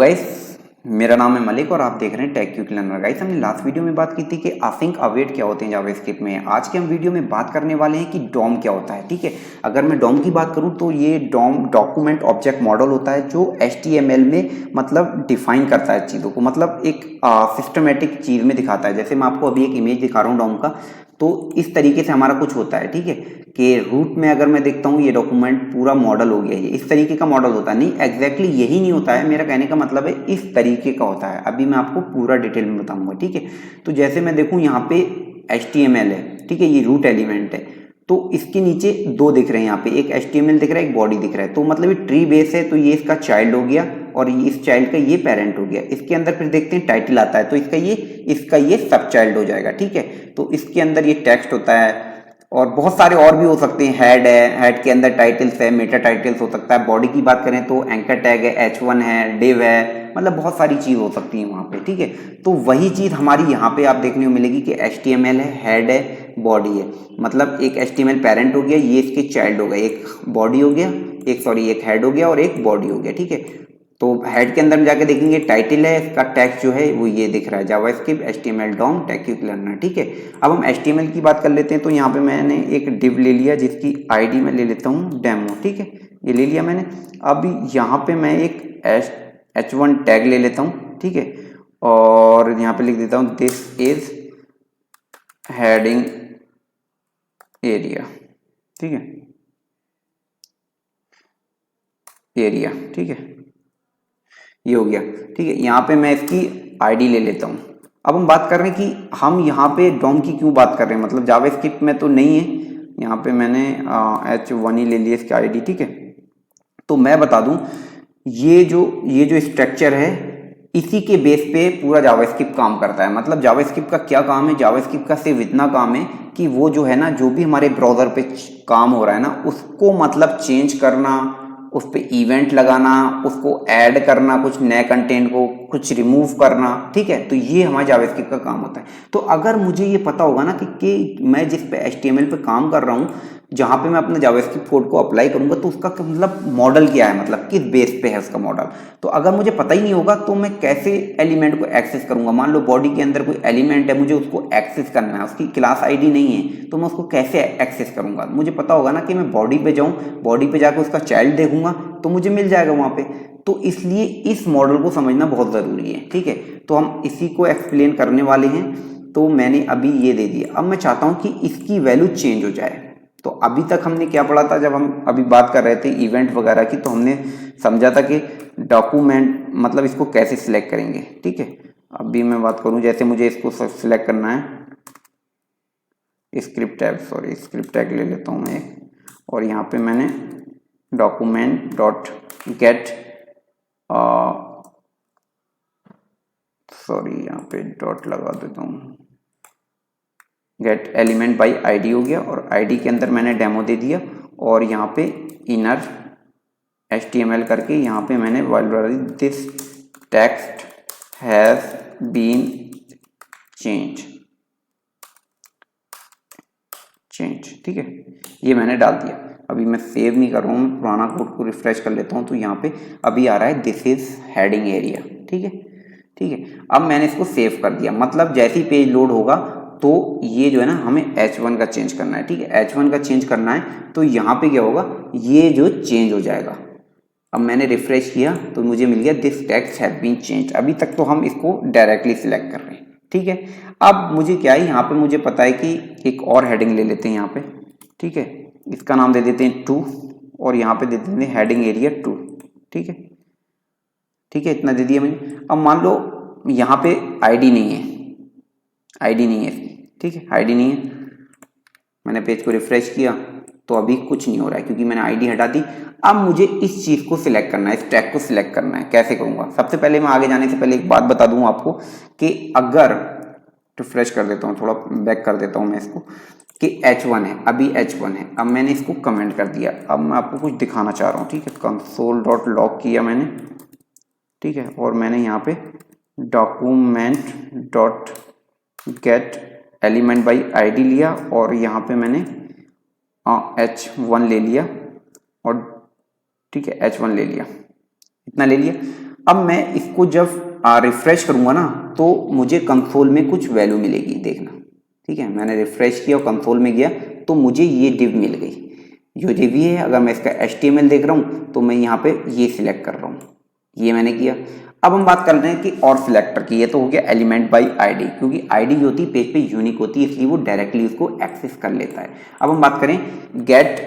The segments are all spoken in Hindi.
गाइस, मेरा नाम है मलिक और आप देख रहे हैं टेक क्विक लर्नर। गाइस, हमने लास्ट वीडियो में बात की थी कि असिंक अवेट क्या होते हैं जावास्क्रिप्ट में। आज के हम वीडियो में बात करने वाले हैं कि डॉम क्या होता है। ठीक है, अगर मैं डॉम की बात करूं तो ये डॉम डॉक्यूमेंट ऑब्जेक्ट मॉडल होता है जो HTML में मतलब डिफाइन करता है चीज़ों को, मतलब एक सिस्टमेटिक चीज़ में दिखाता है। जैसे मैं आपको अभी एक इमेज दिखा रहा हूँ डॉम का, तो इस तरीके से हमारा कुछ होता है। ठीक है, कि रूट में अगर मैं देखता हूँ ये डॉक्यूमेंट पूरा मॉडल हो गया, ये इस तरीके का मॉडल होता है। नहीं, एग्जैक्टली यही नहीं होता है, मेरा कहने का मतलब है इस तरीके का होता है। अभी मैं आपको पूरा डिटेल में बताऊंगा। ठीक है, तो जैसे मैं देखूँ यहाँ पे HTML है, ठीक है, ये रूट एलिमेंट है, तो इसके नीचे दो दिख रहे हैं, यहाँ पे एक HTML दिख रहा है, एक बॉडी दिख रहा है। तो मतलब ये ट्री बेस है, तो ये इसका चाइल्ड हो गया और इस चाइल्ड का ये पेरेंट हो गया। इसके अंदर फिर देखते हैं टाइटल आता है, तो इसका ये सब चाइल्ड हो जाएगा। ठीक है, तो इसके अंदर ये टेक्स्ट होता है और बहुत सारे और भी हो सकते हैं। हेड है, हेड के अंदर टाइटल्स है, मेटा टाइटल्स हो सकता है। बॉडी की बात करें तो एंकर टैग है, H1 है, डिव है, मतलब बहुत सारी चीज़ हो सकती है वहाँ पे। ठीक है, तो वही चीज़ हमारी यहाँ पे आप देखने को मिलेगी कि HTML है, हेड है, बॉडी है। मतलब एक HTML पेरेंट हो गया, ये इसके चाइल्ड हो गए, एक बॉडी हो गया, एक हेड हो गया और एक बॉडी हो गया। ठीक है, तो हेड के अंदर में जाके देखेंगे टाइटल है, इसका टेक्स्ट जो है वो ये दिख रहा है, JavaScript HTML DOM tech quick learner. ठीक है, अब हम HTML की बात कर लेते हैं। तो यहाँ पे मैंने एक डिव ले लिया जिसकी ID में ले लेता हूँ डेमो। ठीक है, ये ले लिया मैंने। अब यहाँ पे मैं एक H1 टैग ले लेता हूँ। ठीक है, और यहाँ पे लिख देता हूँ दिस इज हेडिंग एरिया। ठीक है, एरिया, ठीक है, ये हो गया। ठीक है, यहाँ पे मैं इसकी ID ले लेता हूँ। अब हम बात कर रहे हैं कि हम यहाँ पे डॉम की क्यों बात कर रहे हैं, मतलब जावास्क्रिप्ट में तो नहीं है। यहाँ पे मैंने H1 ही ले लिया इसकी ID। ठीक है, तो मैं बता दूं, ये जो स्ट्रक्चर है इसी के बेस पे पूरा जावास्क्रिप्ट काम करता है। मतलब जावास्क्रिप्ट का क्या काम है, जावास्क्रिप्ट का सिर्फ इतना काम है कि वो जो है ना, जो भी हमारे ब्राउजर पे काम हो रहा है ना, उसको मतलब चेंज करना, उस पर इवेंट लगाना, उसको ऐड करना, कुछ नए कंटेंट को कुछ रिमूव करना। ठीक है, तो ये हमारे जावास्क्रिप्ट का काम होता है। तो अगर मुझे ये पता होगा ना कि मैं जिस पे HTML पे काम कर रहा हूँ, जहाँ पे मैं अपने जावास्क्रिप्ट कोड को अप्लाई करूंगा, तो उसका मतलब मॉडल क्या है, मतलब किस बेस पे है उसका मॉडल। तो अगर मुझे पता ही नहीं होगा तो मैं कैसे एलिमेंट को एक्सेस करूंगा। मान लो बॉडी के अंदर कोई एलिमेंट है, मुझे उसको एक्सेस करना है, उसकी क्लास ID नहीं है, तो मैं उसको कैसे एक्सेस करूंगा। मुझे पता होगा ना कि मैं बॉडी पे जाऊं, बॉडी पे जाकर उसका चाइल्ड देखूंगा तो मुझे मिल जाएगा वहां पे। तो इसलिए इस मॉडल को समझना बहुत ज़रूरी है। ठीक है, तो हम इसी को एक्सप्लेन करने वाले हैं। तो मैंने अभी ये दे दिया, अब मैं चाहता हूं कि इसकी वैल्यू चेंज हो जाए। तो अभी तक हमने क्या पढ़ा था, जब हम अभी बात कर रहे थे इवेंट वगैरह की, तो हमने समझा था कि डॉक्यूमेंट मतलब इसको कैसे सिलेक्ट करेंगे। ठीक है, अभी मैं बात करूं, जैसे मुझे इसको सिलेक्ट करना है, स्क्रिप्ट टैग ले लेता हूं मैं, और यहाँ पे मैंने डॉक्यूमेंट डॉट गेट यहाँ पे डॉट लगा देता हूँ, गेट एलिमेंट बाई ID हो गया, और ID के अंदर मैंने डेमो दे दिया, और यहाँ पे इनर HTML करके यहाँ पे मैंने this text has been change. ठीक है, ये मैंने डाल दिया। अभी मैं सेव नहीं कर रहा हूँ, पुराना कोड को रिफ्रेश कर लेता हूँ, तो यहाँ पे अभी आ रहा है दिस इज हेडिंग एरिया। ठीक है, ठीक है, अब मैंने इसको सेव कर दिया। मतलब जैसे ही पेज लोड होगा तो ये जो है ना, हमें H1 का चेंज करना है। ठीक है, H1 का चेंज करना है, तो यहाँ पे क्या होगा, ये जो चेंज हो जाएगा। अब मैंने रिफ्रेश किया तो मुझे मिल गया this text have been change. अभी तक तो हम इसको डायरेक्टली सिलेक्ट कर रहे हैं। ठीक है, अब मुझे क्या है, यहाँ पे मुझे पता है कि एक और हेडिंग ले लेते हैं यहाँ पे। ठीक है, इसका नाम दे देते हैं 2, और यहाँ पे दे देते हैं हेडिंग एरिया 2। ठीक है, ठीक है, इतना दे दिया मैंने। अब मान लो यहाँ पे ID नहीं है, ID नहीं है इसकी। ठीक है, ID नहीं है, मैंने पेज को रिफ्रेश किया तो अभी कुछ नहीं हो रहा है क्योंकि मैंने ID हटा दी। अब मुझे इस चीज़ को सिलेक्ट करना है, इस टैग को सिलेक्ट करना है। कैसे करूँगा, सबसे पहले मैं आगे जाने से पहले एक बात बता दूँ आपको कि अगर रिफ्रेश कर देता हूँ, थोड़ा बैक कर देता हूँ मैं इसको, कि H1 है, अभी H1 है। अब मैंने इसको कमेंट कर दिया। अब मैं आपको कुछ दिखाना चाह रहा हूँ। ठीक है, कंसोल डॉट लॉग किया मैंने। ठीक है, और मैंने यहाँ पे document dot gate element by ID लिया, और यहाँ पे मैंने H1 ले लिया, और ठीक है H1 ले लिया, इतना ले लिया। अब मैं इसको जब रिफ्रेश करूंगा ना तो मुझे कंसोल में कुछ वैल्यू मिलेगी, देखना। ठीक है, मैंने रिफ्रेश किया और कंसोल में गया तो मुझे ये डिव मिल गई। जो डिव ये है, अगर मैं इसका HTML देख रहा हूँ तो मैं यहाँ पे ये सिलेक्ट कर रहा हूँ, ये मैंने किया। अब हम बात कर रहे हैं कि और सिलेक्टर की। ये तो हो गया एलिमेंट बाय आईडी, क्योंकि आईडी जो होती है पेज पे यूनिक होती है, इसलिए वो डायरेक्टली उसको एक्सेस कर लेता है। अब हम बात करें gate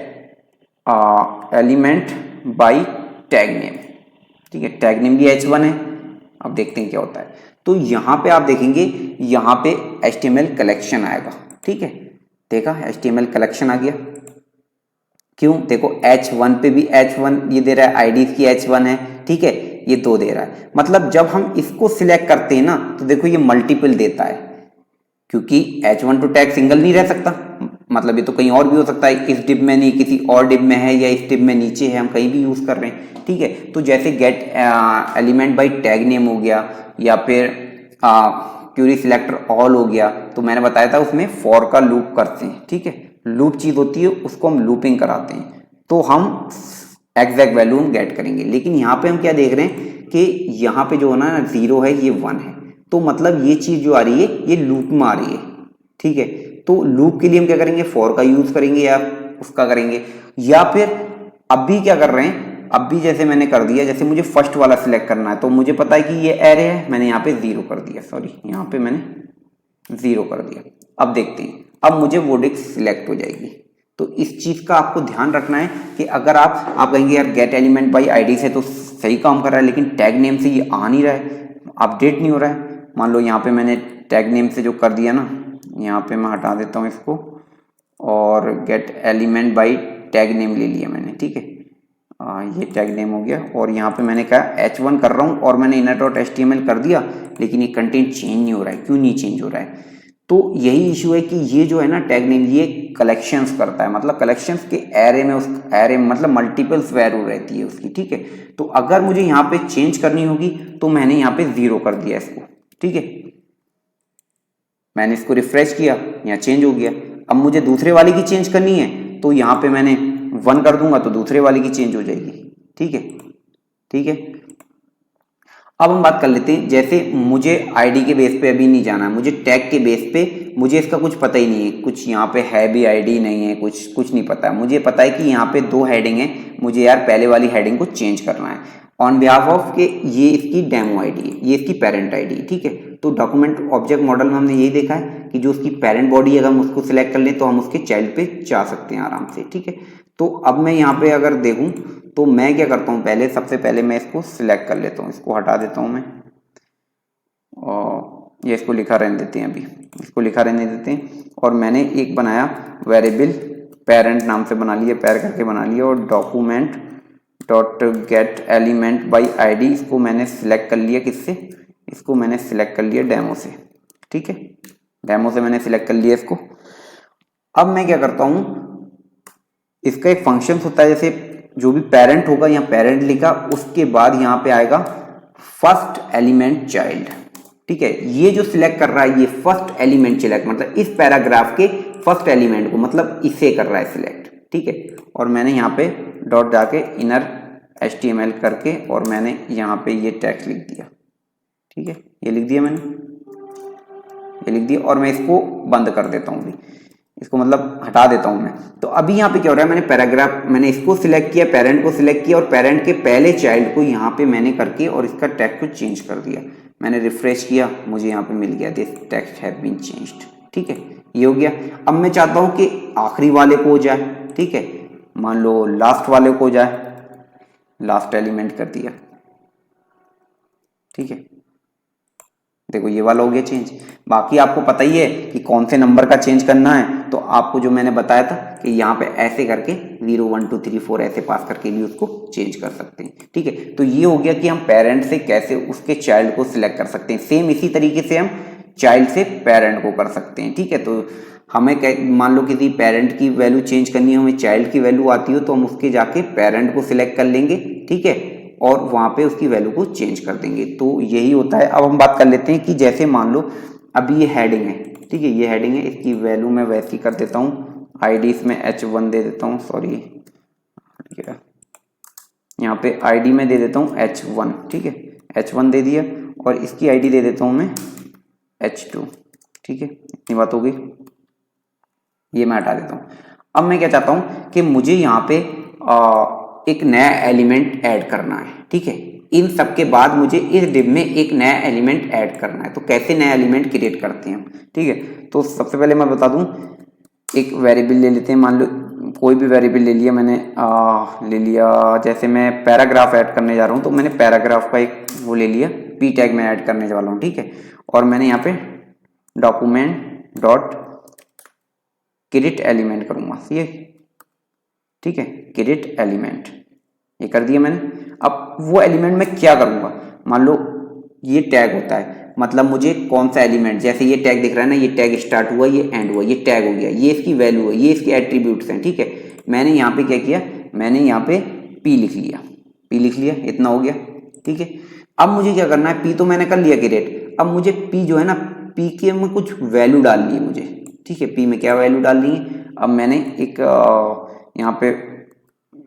element by tag name. ठीक है, टैग नेम भी H1 है। अब देखते हैं क्या होता है। तो यहाँ पे आप देखेंगे, यहाँ पे HTML कलेक्शन आएगा। ठीक है, देखा HTML कलेक्शन आ गया। क्यों? देखो H1 पे भी H1 ये दे रहा है, आईडी की H1 है। ठीक है, ये 2 दे रहा है। मतलब जब हम इसको सिलेक्ट करते हैं ना तो देखो ये मल्टीपल देता है, क्योंकि H1 टू टैग सिंगल नहीं रह सकता। मतलब ये तो कहीं और भी हो सकता है, इस डिब में नहीं किसी और डिब में है, या इस डिब में नीचे है, हम कहीं भी यूज कर रहे हैं। ठीक है, तो जैसे gate element by tag name हो गया, या फिर क्यूरी सिलेक्टर ऑल हो गया, तो मैंने बताया था उसमें फॉर का लूप करते हैं। ठीक है, लूप चीज होती है, उसको हम लूपिंग कराते हैं, तो हम एग्जैक्ट वैल्यू हम गेट करेंगे। लेकिन यहाँ पे हम क्या देख रहे हैं कि यहाँ पे जो होना है 0 है, ये 1 है, तो मतलब ये चीज जो आ रही है ये लूप में आ रही है। ठीक है, तो लूप के लिए हम क्या करेंगे, फॉर का यूज करेंगे या उसका करेंगे, या फिर अभी क्या कर रहे हैं, अभी जैसे मैंने कर दिया, जैसे मुझे फर्स्ट वाला सिलेक्ट करना है तो मुझे पता है कि ये एरे है, मैंने यहाँ पे 0 कर दिया, सॉरी यहाँ पे मैंने 0 कर दिया। अब देखते हैं, अब मुझे वो डिस्क सिलेक्ट हो जाएगी। तो इस चीज का आपको ध्यान रखना है कि अगर आप कहेंगे यार गेट एलिमेंट बाय आईडी से तो सही काम कर रहा है, लेकिन टैग नेम से ये आ नहीं रहा है, अपडेट नहीं हो रहा है। मान लो यहाँ पे मैंने टैग नेम से जो कर दिया ना, यहाँ पे मैं हटा देता हूँ इसको, और gate element by tag name ले लिया मैंने। ठीक है, ये टैग नेम हो गया, और यहाँ पे मैंने कहा H1 कर रहा हूँ और मैंने inner.html कर दिया, लेकिन ये कंटेंट चेंज नहीं हो रहा है। क्यों नहीं चेंज हो रहा है? तो यही इशू है कि ये जो है ना टैग नेम, ये कलेक्शंस करता है, मतलब कलेक्शंस के एरे में, उस एरे मतलब मल्टीपल्स वैल्यू रहती है उसकी। ठीक है, तो अगर मुझे यहाँ पे चेंज करनी होगी तो मैंने यहाँ पे 0 कर दिया इसको। ठीक है, मैंने इसको रिफ्रेश किया, यहाँ चेंज हो गया। अब मुझे दूसरे वाले की चेंज करनी है तो यहाँ पे मैंने 1 कर दूंगा तो दूसरे वाले की चेंज हो जाएगी। ठीक है, ठीक है। अब हम बात कर लेते हैं, जैसे मुझे आईडी के बेस पे अभी नहीं जाना है, मुझे टैग के बेस पे, मुझे इसका कुछ पता ही नहीं है, कुछ यहाँ पे है भी आईडी नहीं है, कुछ नहीं पता है। मुझे पता है कि यहाँ पे 2 हेडिंग है, मुझे यार पहले वाली हेडिंग को चेंज करना है ऑन बिहाफ ऑफ के ये इसकी डेमो आईडी है, ये इसकी पेरेंट आईडी है। ठीक है, तो डॉक्यूमेंट ऑब्जेक्ट मॉडल में हमने यही देखा है कि जो उसकी पेरेंट बॉडी अगर हम उसको सिलेक्ट कर लें तो हम उसके चाइल्ड पे जा सकते हैं आराम से। ठीक है, तो अब मैं यहाँ पे अगर देखूँ तो मैं क्या करता हूँ, पहले सबसे पहले मैं इसको सिलेक्ट कर लेता हूँ, इसको हटा देता हूँ मैं, और ये इसको लिखा रहने देते हैं, अभी इसको लिखा रहने देते हैं। और मैंने एक बनाया वेरिएबल पेरेंट नाम से बना लिया, पैर करके बना लिया, और document dot gate element by ID, इसको मैंने सिलेक्ट कर लिया, किससे, इसको मैंने सिलेक्ट कर लिया डेमो से। ठीक है, डेमो से मैंने सिलेक्ट कर लिया इसको। अब मैं क्या करता हूँ, इसका एक फंक्शन होता है, जैसे जो भी पेरेंट होगा, यहाँ पेरेंट लिखा, उसके बाद यहाँ पे आएगा फर्स्ट एलिमेंट चाइल्ड। ठीक है, ये जो सिलेक्ट कर रहा है ये फर्स्ट एलिमेंट सिलेक्ट, मतलब इस पैराग्राफ के फर्स्ट एलिमेंट को, मतलब इसे कर रहा है सिलेक्ट। ठीक है, और मैंने यहाँ पे डॉट जाके इनर HTML करके और मैंने यहाँ पे ये टेक्स्ट लिख दिया। ठीक है, ये लिख दिया मैंने, ये लिख दिया, और मैं इसको बंद कर देता हूँ अभी, इसको मतलब हटा देता हूं मैं। तो अभी यहाँ पे क्या हो रहा है, मैंने पैराग्राफ, मैंने इसको सिलेक्ट किया, पेरेंट को सिलेक्ट किया, और पेरेंट के पहले चाइल्ड को यहाँ पे मैंने करके और इसका टेक्स्ट को चेंज कर दिया। मैंने रिफ्रेश किया, मुझे यहाँ पे मिल गया this text have been changed. ठीक है, ये हो गया। अब मैं चाहता हूँ कि आखिरी वाले को हो जाए। ठीक है, मान लो लास्ट वाले को हो जाए, लास्ट एलिमेंट कर दिया। ठीक है, देखो ये वाला हो गया चेंज। बाकी आपको पता ही है कि कौन से नंबर का चेंज करना है, तो आपको जो मैंने बताया था कि यहाँ पे ऐसे करके 0 1 2 3 4 ऐसे पास करके भी उसको चेंज कर सकते हैं। ठीक है, तो ये हो गया कि हम पेरेंट से कैसे उसके चाइल्ड को सिलेक्ट कर सकते हैं। सेम इसी तरीके से हम चाइल्ड से पेरेंट को कर सकते हैं। ठीक है, तो हमें मान लो किसी पेरेंट की वैल्यू चेंज करनी है, हमें चाइल्ड की वैल्यू आती हो तो हम उसके जाके पेरेंट को सिलेक्ट कर लेंगे। ठीक है, और वहां पे उसकी वैल्यू को चेंज कर देंगे। तो यही होता है। अब हम बात कर लेते हैं कि जैसे मान लो अभी ये हेडिंग है। ठीक है, ये हेडिंग है, इसकी वैल्यू मैं वैसी कर देता हूँ, आईडी इसमें H1 दे देता हूँ, सॉरी यहाँ पे आईडी में दे देता हूँ H1। ठीक है, H1 दे दिया और इसकी आईडी दे देता हूँ मैं H2। ठीक है, इतनी बात हो गई, ये मैं हटा देता हूँ। अब मैं क्या चाहता हूँ कि मुझे यहाँ पे एक नया एलिमेंट ऐड करना है। ठीक है, इन सब के बाद मुझे इस डिव में एक नया एलिमेंट ऐड करना है। तो कैसे नया एलिमेंट क्रिएट करते हैं हम? ठीक है, तो सबसे पहले मैं बता दूं, एक वेरिएबल ले लेते हैं। मान लो कोई भी वेरिएबल ले लिया मैंने, ले लिया, जैसे मैं पैराग्राफ ऐड करने जा रहा हूँ तो मैंने पैराग्राफ का एक वो ले लिया, पी टैग में ऐड करने वाला हूँ। ठीक है, और मैंने यहाँ पे डॉक्यूमेंट डॉट क्रिएट एलिमेंट करूँगा, ये ठीक है, क्रिएट एलिमेंट, ये कर दिया मैंने। अब वो एलिमेंट मैं क्या करूँगा, मान लो ये टैग होता है, मतलब मुझे कौन सा एलिमेंट, जैसे ये टैग दिख रहा है ना, ये टैग स्टार्ट हुआ, ये एंड हुआ, ये टैग हो गया, ये इसकी वैल्यू है, ये इसके एट्रीब्यूट्स हैं। ठीक है, मैंने यहाँ पे क्या किया, मैंने यहाँ पे पी लिख लिया, पी लिख लिया, इतना हो गया। ठीक है, अब मुझे क्या करना है, पी तो मैंने कर लिया क्रिएट, अब मुझे पी जो है ना, पी के में कुछ वैल्यू डालनी है मुझे। ठीक है, पी में क्या वैल्यू डालनी है, अब मैंने एक यहाँ पे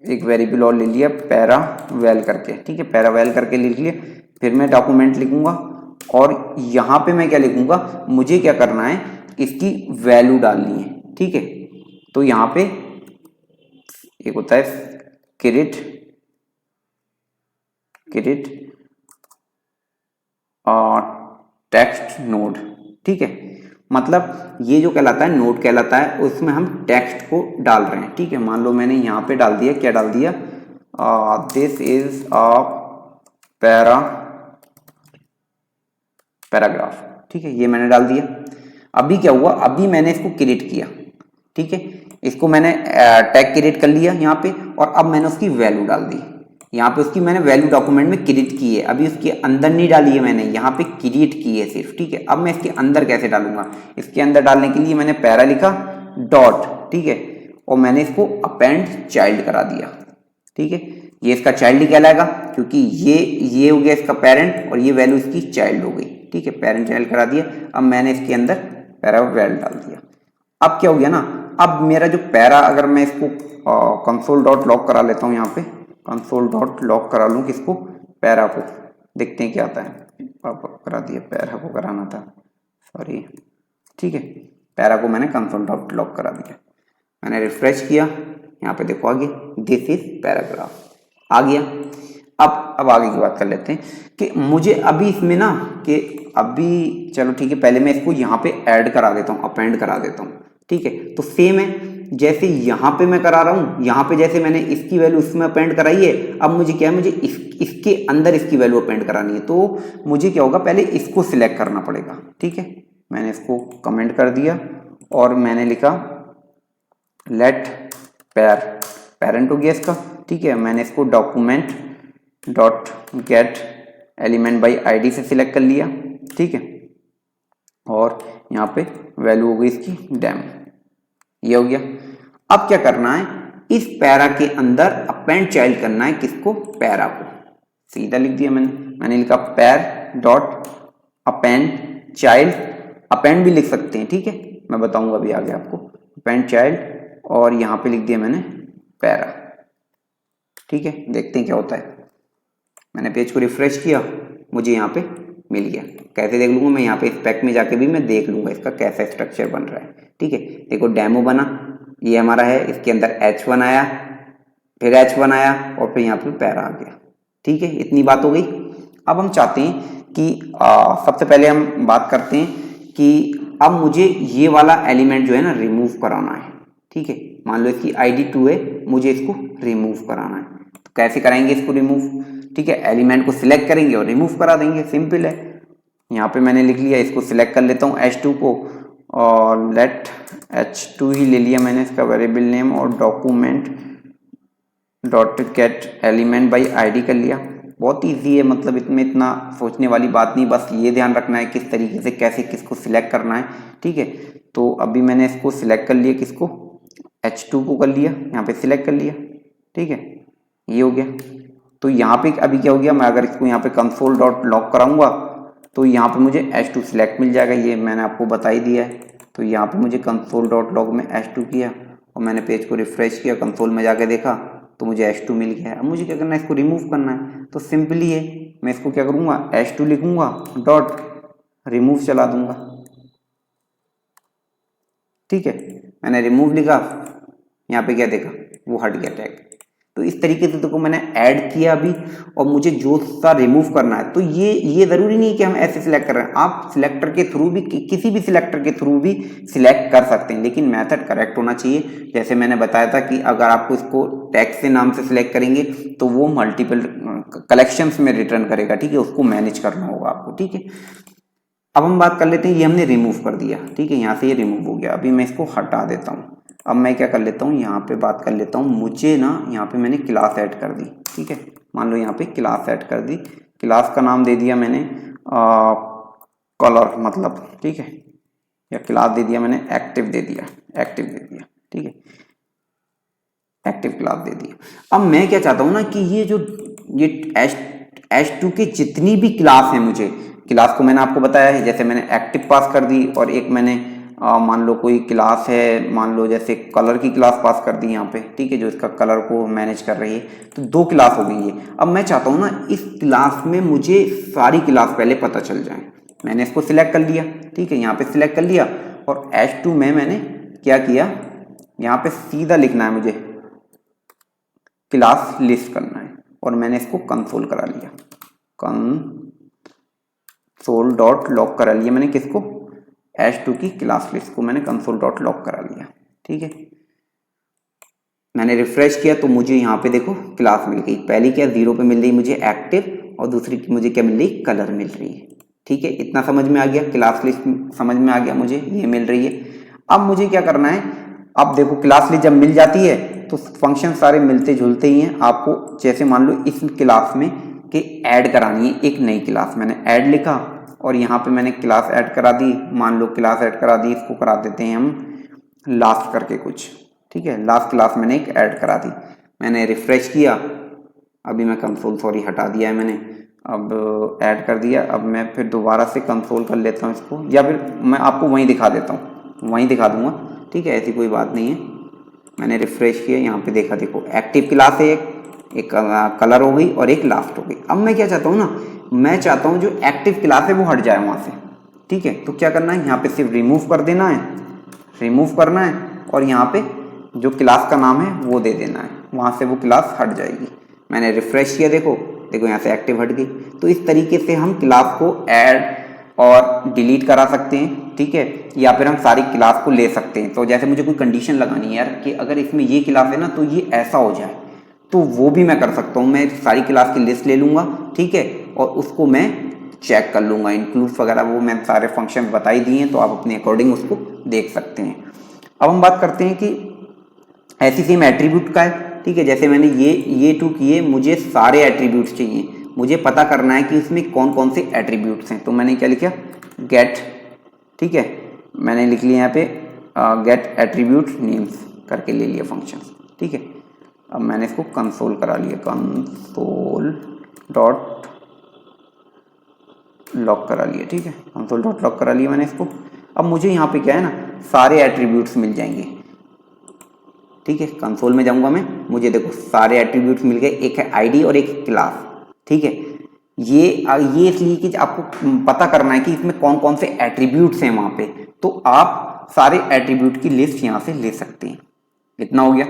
एक वेरिएबल और ले लिया पैरा वेल करके। ठीक है, पैरा वेल करके लिख लिया, फिर मैं डॉक्यूमेंट लिखूंगा और यहाँ पे मैं क्या लिखूंगा, मुझे क्या करना है, इसकी वैल्यू डालनी है। ठीक है, तो यहाँ पे एक होता है क्रिएट टेक्स्ट नोड। ठीक है, मतलब ये जो कहलाता है नोड कहलाता है, उसमें हम टेक्स्ट को डाल रहे हैं। ठीक है, मान लो मैंने यहाँ पे डाल दिया, क्या डाल दिया, दिस इज अ पैराग्राफ। ठीक है, ये मैंने डाल दिया। अभी क्या हुआ, अभी मैंने इसको क्रिएट किया। ठीक है, इसको मैंने टैग क्रिएट कर लिया यहाँ पे, और अब मैंने उसकी वैल्यू डाल दी। यहाँ पे उसकी मैंने वैल्यू डॉक्यूमेंट में क्रिएट की है, अभी उसके अंदर नहीं डाली है मैंने, यहाँ पे क्रिएट की है सिर्फ। ठीक है, अब मैं इसके अंदर कैसे डालूंगा, इसके अंदर डालने के लिए मैंने पैरा लिखा डॉट। ठीक है, और मैंने इसको अपेंड चाइल्ड करा दिया। ठीक है, ये इसका चाइल्ड ही कहलाएगा, क्योंकि ये हो गया इसका पेरेंट और ये वैल्यू इसकी चाइल्ड हो गई। ठीक है, पेरेंट चाइल्ड करा दिया। अब मैंने इसके अंदर पैरा वेल डाल दिया। अब क्या हो गया ना, अब मेरा जो पैरा, अगर मैं इसको कंसोल डॉट लॉग करा लेता हूँ, यहाँ पे कंसोल डॉट लॉग करा लूँ किसको, पैरा को, देखते हैं क्या आता है। करा दिया, पैरा को कराना था, सॉरी। ठीक है, पैरा को मैंने कंसोल डॉट लॉग करा दिया, मैंने रिफ्रेश किया, यहाँ पे देखो आगे दिस इज पैराग्राफ आ गया। अब आगे की बात कर लेते हैं कि मुझे अभी इसमें ना, कि अभी चलो ठीक है, पहले मैं इसको यहाँ पे ऐड करा देता हूँ, अपेंड करा देता हूँ। ठीक है, तो सेम है जैसे यहाँ पे मैं करा रहा हूँ, यहाँ पे जैसे मैंने इसकी वैल्यू इसमें अपेंड कराई है, अब मुझे क्या है, मुझे इसके अंदर इसकी वैल्यू अपेंड करानी है। तो मुझे क्या होगा, पहले इसको सिलेक्ट करना पड़ेगा। ठीक है, मैंने इसको कमेंट कर दिया और मैंने लिखा लेट पेरेंट हो गया इसका। ठीक है, मैंने इसको document dot gate element by ID से सिलेक्ट कर लिया। ठीक है, और यहाँ पे वैल्यू हो गई इसकी डेम, ये हो गया। अब क्या करना है, इस पैरा के अंदर अपेंड चाइल्ड करना है, किसको, पैरा को। सीधा लिख दिया मैंने लिखा पैर डॉट अपेंड चाइल्ड, अपेंड भी लिख सकते हैं। ठीक है, मैं बताऊंगा अभी आगे आपको, अपेंड चाइल्ड, और यहाँ पे लिख दिया मैंने पैरा। ठीक है, देखते हैं क्या होता है। मैंने पेज को रिफ्रेश किया, मुझे यहाँ पे मिल गया। कैसे देख लूंगा मैं, यहाँ पे स्पेक में जाके भी मैं देख लूंगा इसका कैसा स्ट्रक्चर बन रहा है। ठीक है, देखो डेमो बना, ये हमारा है, इसके अंदर H1 आया, फिर H1 आया, और फिर यहाँ पे पैरा आ गया। ठीक है, इतनी बात हो गई। अब हम चाहते हैं कि सबसे पहले हम बात करते हैं कि अब मुझे ये वाला एलिमेंट जो है ना रिमूव कराना है। ठीक है, मान लो इसकी ID 2 है, मुझे इसको रिमूव कराना है, तो कैसे कराएंगे इसको रिमूव। ठीक है, एलिमेंट को सिलेक्ट करेंगे और रिमूव करा देंगे, सिंपल है। यहाँ पे मैंने लिख लिया, इसको सिलेक्ट कर लेता हूँ H2 को, और लेट H2 ही ले लिया मैंने इसका वेरिएबल नेम, और document dot gate element by ID कर लिया। बहुत इजी है, मतलब इसमें इतना सोचने वाली बात नहीं, बस ये ध्यान रखना है किस तरीके से कैसे किसको सिलेक्ट करना है। ठीक है, तो अभी मैंने इसको सिलेक्ट कर लिया, किसको, H2 को कर लिया, यहाँ पे सिलेक्ट कर लिया। ठीक है, ये हो गया। तो यहाँ पे अभी क्या हो गया, मैं अगर इसको यहाँ पे कंसोल डॉट लॉग कराऊंगा तो यहाँ पे मुझे H2 सिलेक्ट मिल जाएगा, ये मैंने आपको बता ही दिया है। तो यहाँ पे मुझे कंसोल डॉट लॉग में H2 किया और मैंने पेज को रिफ्रेश किया, कंसोल में जाके देखा तो मुझे H2 मिल गया है। अब मुझे क्या करना है, इसको रिमूव करना है। तो सिंपली है, मैं इसको क्या करूँगा, H2 लिखूँगा, डॉट रिमूव चला दूंगा। ठीक है, मैंने रिमूव लिखा, यहाँ पे क्या देखा, वो हट गया टैग। तो इस तरीके से देखो मैंने ऐड किया अभी, और मुझे जो सा रिमूव करना है, तो ये जरूरी नहीं है कि हम ऐसे सिलेक्ट कर रहे हैं, आप सिलेक्टर के थ्रू भी, किसी भी सिलेक्टर के थ्रू भी सिलेक्ट कर सकते हैं, लेकिन मेथड करेक्ट होना चाहिए। जैसे मैंने बताया था कि अगर आपको इसको टैग से नाम से सिलेक्ट करेंगे तो वो मल्टीपल कलेक्शंस में रिटर्न करेगा। ठीक है, उसको मैनेज करना होगा आपको। ठीक है, अब हम बात कर लेते हैं, ये हमने रिमूव कर दिया। ठीक है, यहाँ से ये रिमूव हो गया। अभी मैं इसको हटा देता हूँ। अब मैं क्या कर लेता हूँ, यहाँ पे बात कर लेता हूँ, मुझे ना यहाँ पे मैंने क्लास ऐड कर दी। ठीक है, मान लो यहाँ पे क्लास ऐड कर दी, क्लास का नाम दे दिया मैंने कलर मतलब। ठीक है, या क्लास दे दिया मैंने एक्टिव दे दिया, एक्टिव दे दिया। ठीक है, एक्टिव क्लास दे दिया। अब मैं क्या चाहता हूँ ना कि ये H2 के जितनी भी क्लास है, मुझे क्लास को मैंने आपको बताया है, जैसे मैंने एक्टिव पास कर दी, और एक मैंने मान लो कोई क्लास है, मान लो जैसे कलर की क्लास पास कर दी यहाँ पे। ठीक है, जो इसका कलर को मैनेज कर रही है, तो 2 क्लास हो गई है। अब मैं चाहता हूँ ना इस क्लास में मुझे सारी क्लास पहले पता चल जाए। मैंने इसको सिलेक्ट कर लिया। ठीक है, यहाँ पे सिलेक्ट कर लिया, और H2 में मैंने क्या किया, यहाँ पे सीधा लिखना है मुझे, क्लास लिस्ट करना है, और मैंने इसको कंसोल करा लिया, कंसोल डॉट लॉक करा लिया मैंने। किसको, H2 की क्लास लिस्ट को मैंने कंसोल डॉट लॉक करा लिया। ठीक है, मैंने रिफ्रेश किया तो मुझे यहाँ पे देखो क्लास मिल गई। पहली क्या 0 पे मिल रही मुझे एक्टिव, और दूसरी की मुझे क्या मिल रही, कलर मिल रही है। ठीक है, इतना समझ में आ गया, क्लास लिस्ट समझ में आ गया, मुझे ये मिल रही है। अब मुझे क्या करना है, अब देखो क्लास लिस्ट जब मिल जाती है तो फंक्शन सारे मिलते जुलते ही हैं। आपको जैसे मान लो इस क्लास में कि ऐड करानी है एक नई क्लास, मैंने ऐड लिखा, और यहाँ पे मैंने क्लास ऐड करा दी। मान लो क्लास ऐड करा दी, इसको करा देते हैं हम लास्ट करके कुछ। ठीक है, लास्ट क्लास मैंने एक ऐड करा दी, मैंने रिफ्रेश किया। अभी मैं कंसोल सॉरी हटा दिया है मैंने, अब ऐड कर दिया। अब मैं फिर दोबारा से कंसोल कर लेता हूँ इसको, या फिर मैं आपको वहीं दिखा देता हूँ, वहीं दिखा दूंगा। ठीक है, ऐसी कोई बात नहीं है। मैंने रिफ्रेश किया, यहाँ पे देखा, देखो एक्टिव क्लास है, एक कलर हो गई और एक लास्ट हो गई। अब मैं क्या चाहता हूँ ना, मैं चाहता हूँ जो एक्टिव क्लास है वो हट जाए वहाँ से। ठीक है, तो क्या करना है, यहाँ पे सिर्फ रिमूव कर देना है, रिमूव करना है, और यहाँ पे जो क्लास का नाम है वो दे देना है, वहाँ से वो क्लास हट जाएगी। मैंने रिफ्रेश किया, देखो देखो यहाँ से एक्टिव हट गई। तो इस तरीके से हम क्लास को ऐड और डिलीट करा सकते हैं। ठीक है, या फिर हम सारी क्लास को ले सकते हैं। तो जैसे मुझे कोई कंडीशन लगानी है यार कि अगर इसमें ये क्लास है ना तो ये ऐसा हो जाए, तो वो भी मैं कर सकता हूँ। मैं सारी क्लास की लिस्ट ले लूँगा। ठीक है, और उसको मैं चेक कर लूँगा, इंक्लूड वगैरह वो मैं सारे फंक्शन बता ही दिए हैं, तो आप अपने अकॉर्डिंग उसको देख सकते हैं। अब हम बात करते हैं कि ऐसी सेम एट्रीब्यूट का है। ठीक है, जैसे मैंने ये 2 किए, मुझे सारे एट्रीब्यूट्स चाहिए, मुझे पता करना है कि उसमें कौन कौन से एट्रीब्यूट्स हैं। तो मैंने क्या लिखा, गेट। ठीक है, मैंने लिख लिया यहाँ पे गेट एट्रीब्यूट नेम्स करके ले लिया फंक्शन। ठीक है, अब मैंने इसको कंसोल करा लिया, कंसोल डॉट लॉक करा लिया। ठीक है, कंसोल डॉट लॉक करा लिया मैंने इसको। अब मुझे यहाँ पे क्या है ना, सारे एट्रीब्यूट्स मिल जाएंगे। ठीक है, कंसोल में जाऊंगा मैं, मुझे देखो सारे एट्रीब्यूट्स मिल गए, एक है आईडी और एक क्लास। ठीक है, ये इसलिए कि आपको पता करना है कि इसमें कौन कौन से एट्रीब्यूट्स हैं वहां पे, तो आप सारे एट्रीब्यूट की लिस्ट यहाँ से ले सकते हैं। इतना हो गया।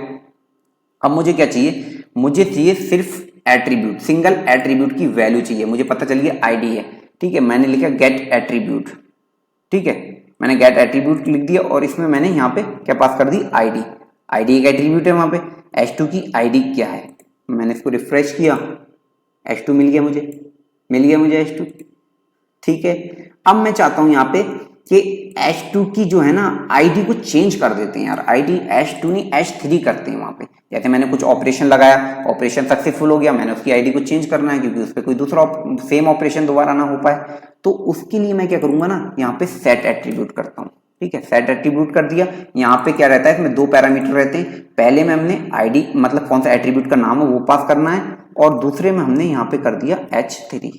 अब मुझे क्या चाहिए, मुझे चाहिए सिर्फ एट्रीब्यूट, सिंगल एट्रीब्यूट की वैल्यू चाहिए। मुझे पता चल गया आईडी है। ठीक है, मैंने लिखा गेट एट्रीब्यूट। ठीक है, मैंने गेट एट्रीब्यूट लिख दिया, और इसमें मैंने यहाँ पे क्या पास कर दी, आईडी। आईडी एक एट्रीब्यूट है वहां पे, H2 की आईडी क्या है, मैंने इसको रिफ्रेश किया, H2 मिल गया मुझे H2। ठीक है, अब मैं चाहता हूं यहाँ पे कि H2 की जो है ना आईडी को चेंज कर देते हैं यार, आईडी H2 नहीं H3 करते हैं वहां पे। जैसे मैंने कुछ ऑपरेशन लगाया, ऑपरेशन सक्सेसफुल हो गया, मैंने उसकी आईडी को चेंज करना है क्योंकि उस पर कोई दूसरा सेम ऑपरेशन दोबारा ना हो पाए। तो उसके लिए मैं क्या करूंगा ना, यहाँ पे सेट एट्रीब्यूट करता हूँ। ठीक है, सेट एट्रीब्यूट कर दिया। यहाँ पे क्या रहता है, इसमें 2 पैरामीटर रहते हैं। पहले में हमने आईडी मतलब कौन सा एट्रीब्यूट का नाम है वो पास करना है, और दूसरे में हमने यहाँ पे कर दिया H3।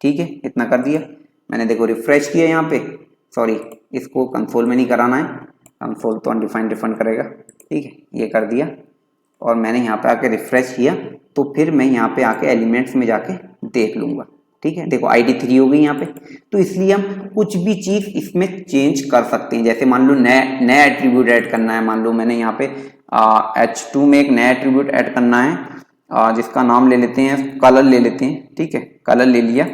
ठीक है, इतना कर दिया मैंने। देखो रिफ्रेश किया यहाँ पे, सॉरी इसको कंसोल में नहीं कराना है, कंसोल तो अनडिफाइंड डिफाइंड करेगा। ठीक है, ये कर दिया। और मैंने यहाँ पे आके रिफ्रेश किया तो फिर मैं यहाँ पे आके एलिमेंट्स में जाके देख लूँगा। ठीक है, देखो ID 3 हो गई यहाँ पे। तो इसलिए हम कुछ भी चीज़ इसमें चेंज कर सकते हैं। जैसे मान लो नया एट्रीब्यूट ऐड करना है, मान लो मैंने यहाँ पे H2 में एक नया एट्रीब्यूट ऐड करना है, जिसका नाम ले लेते हैं, कलर ले लेते हैं। ठीक है, कलर ले लिया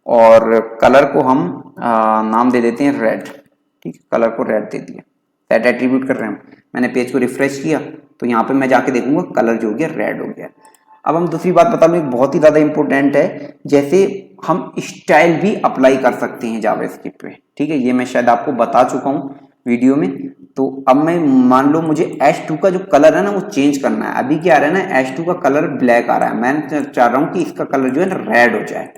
और कलर को हम नाम दे देते हैं रेड। ठीक है, कलर को रेड दे दिया, रेड एट्रीब्यूट कर रहे हैं हम। मैंने पेज को रिफ्रेश किया तो यहाँ पे मैं जाके देखूंगा कलर जो हो गया रेड हो गया। अब हम दूसरी बात बता लूँ, एक बहुत ही ज़्यादा इंपॉर्टेंट है, जैसे हम स्टाइल भी अप्लाई कर सकते हैं जावास्क्रिप्ट पे। ठीक है, ये मैं शायद आपको बता चुका हूँ वीडियो में। तो अब मैं मान लो मुझे H2 का जो कलर है ना वो चेंज करना है। अभी क्या आ रहा है ना, H2 का कलर ब्लैक आ रहा है, मैं चाह रहा हूँ कि इसका कलर जो है ना रेड हो जाए।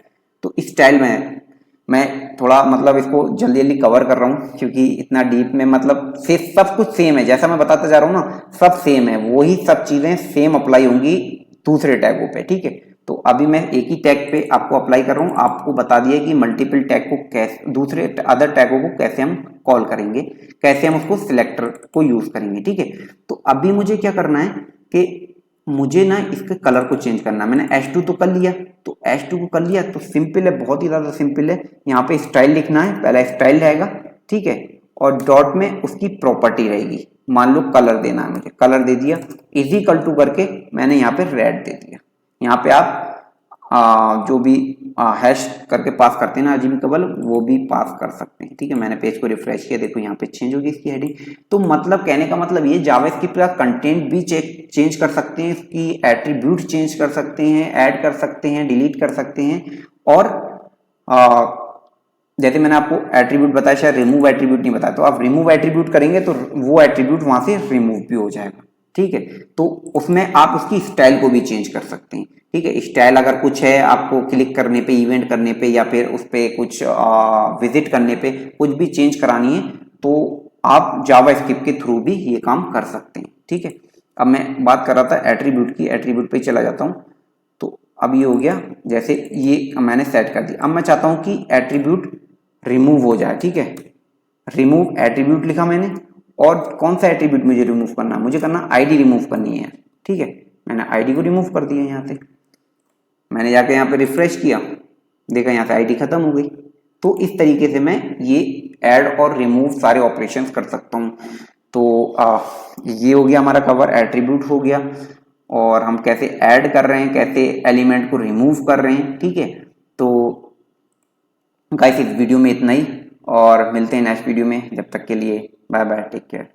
तो इस स्टाइल में मैं थोड़ा मतलब इसको जल्दी जल्दी कवर कर रहा हूँ, क्योंकि इतना डीप में मतलब से सब कुछ सेम है, जैसा मैं बताता जा रहा हूँ ना सब सेम है, वही सब चीजें सेम अप्लाई होंगी दूसरे टैगों पे। ठीक है, तो अभी मैं एक ही टैग पे आपको अप्लाई कर रहा हूँ, आपको बता दिया कि मल्टीपल टैग को कैसे, दूसरे अदर टैगों को कैसे हम कॉल करेंगे, कैसे हम उसको सिलेक्टर को यूज करेंगे। ठीक है, तो अभी मुझे क्या करना है कि मुझे ना इसके कलर को चेंज करना है। मैंने H2 तो कर लिया, तो H2 को कर लिया तो सिंपल है, बहुत ही ज्यादा सिंपल है। यहाँ पे स्टाइल लिखना है, पहला स्टाइल रहेगा। ठीक है, और डॉट में उसकी प्रॉपर्टी रहेगी, मान लो कलर देना है मुझे, कलर दे दिया, इक्वल टू करके मैंने यहाँ पे रेड दे दिया। यहाँ पे आप जो भी हैश करके पास करते हैं ना अजीबेबल, वो भी पास कर सकते हैं। ठीक है, मैंने पेज को रिफ्रेश किया, देखो यहाँ पे चेंज होगी इसकी हेडिंग। तो मतलब कहने का मतलब ये जावास्क्रिप्ट का कंटेंट भी चेंज कर सकते हैं, इसकी एट्रीब्यूट चेंज कर सकते हैं, ऐड कर सकते हैं, डिलीट कर सकते हैं। और जैसे मैंने आपको एट्रीब्यूट बताया, शायद रिमूव एट्रीब्यूट नहीं बताया, तो आप रिमूव एट्रीब्यूट करेंगे तो वो एट्रीब्यूट वहां से रिमूव भी हो जाएगा। ठीक है, तो उसमें आप उसकी स्टाइल को भी चेंज कर सकते हैं। ठीक है, स्टाइल अगर कुछ है, आपको क्लिक करने पे, इवेंट करने पे, या फिर उस पर कुछ विजिट करने पे कुछ भी चेंज करानी है तो आप जावास्क्रिप्ट के थ्रू भी ये काम कर सकते हैं। ठीक है, अब मैं बात कर रहा था एट्रीब्यूट की, एट्रीब्यूट पे चला जाता हूँ। तो अब ये हो गया, जैसे ये मैंने सेट कर दिया। अब मैं चाहता हूँ कि एट्रीब्यूट रिमूव हो जाए। ठीक है, रिमूव एट्रीब्यूट लिखा मैंने, और कौन सा एट्रीब्यूट मुझे रिमूव करना है, मुझे करना ID रिमूव करनी है। ठीक है, मैंने ID को रिमूव कर दिया। यहाँ से मैंने जाके यहाँ पे रिफ्रेश किया, देखा यहाँ से ID खत्म हो गई। तो इस तरीके से मैं ये ऐड और रिमूव सारे ऑपरेशंस कर सकता हूँ। तो ये हो गया हमारा कवर, एट्रीब्यूट हो गया, और हम कैसे ऐड कर रहे हैं, कैसे एलिमेंट को रिमूव कर रहे हैं। ठीक है, तो गाइस इस वीडियो में इतना ही, और मिलते हैं नेक्स्ट वीडियो में। जब तक के लिए बाय बाय, टेक केयर।